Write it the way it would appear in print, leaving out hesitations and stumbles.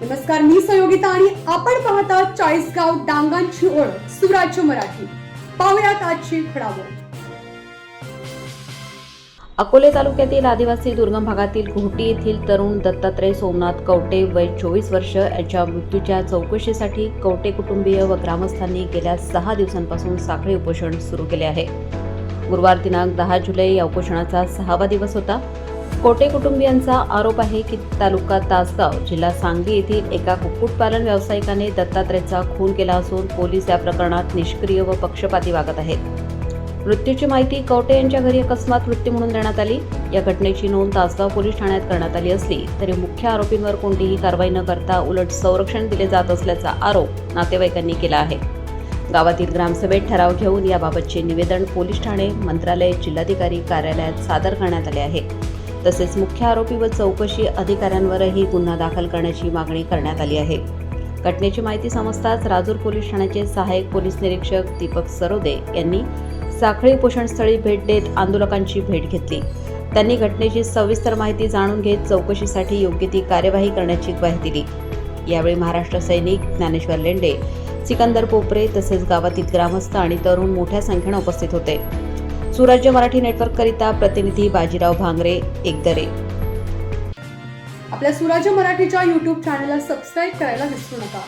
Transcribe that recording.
नमस्कार, मी संयोगिता आणि आपण पाहता चाळीसगाव डांगांची ओळख सुराज्य मराठी. पाहुयात आजची घडामोड. अकोले तालुक्यातील आदिवासी दुर्गम भागातील घोटी येथील तरुण दत्तात्रय सोमनाथ कवटे वय 24 वर्ष यांच्या मृत्यूच्या चौकशीसाठी कवटे कुटुंबीय व ग्रामस्थांनी गेल्या 6 दिवसांपासून साखळी उपोषण सुरू केले आहे. गुरुवार दिनांक 10 जुलै या उपोषणाचा 6वा दिवस होता. कवटे कुटुंबियांचा आरोप आहे की तालुका तासगाव, जिल्हा सांगली येथील एका कुक्कुटपालन व्यावसायिकाने दत्तात्रयचा खून केला असून पोलीस या प्रकरणात निष्क्रिय व पक्षपाती वागत आहेत. मृत्यूची माहिती कवटे यांच्या घरी अकस्मात मृत्यू म्हणून देण्यात आली. या घटनेची नोंद तासगाव पोलीस ठाण्यात करण्यात आली असली तरी मुख्य आरोपींवर कोणतीही कारवाई न करता उलट संरक्षण दिले जात असल्याचा आरोप नातेवाईकांनी केला आहे. गावातील ग्रामसभेत ठराव घेऊन याबाबतचे निवेदन पोलीस ठाणे, मंत्रालय, जिल्हाधिकारी कार्यालयात सादर करण्यात आले आहे. तसेच मुख्य आरोपी व चौकशी अधिकाऱ्यांवरही गुन्हा दाखल करण्याची मागणी करण्यात आली आहे. घटनेची माहिती समजताच राजूर पोलीस ठाण्याचे सहाय्यक पोलीस निरीक्षक दीपक सरोदे यांनी साखळी उपोषणस्थळी भेट देत आंदोलकांची भेट घेतली. त्यांनी घटनेची सविस्तर माहिती जाणून घेत चौकशीसाठी योग्य ती कार्यवाही करण्याची ग्वाही दिली. यावेळी महाराष्ट्र सैनिक, ज्ञानेश्वर लेंडे, सिकंदर पोपरे तसेच गावातील ग्रामस्थ आणि तरुण मोठ्या संख्येने उपस्थित होते. सुराज्य मराठी नेटवर्क करिता प्रतिनिधी बाजीराव भांगरे, एकदरे. आपल्या सुराज्य मराठीच्या YouTube चॅनलला सबस्क्राईब करायला विसरू नका.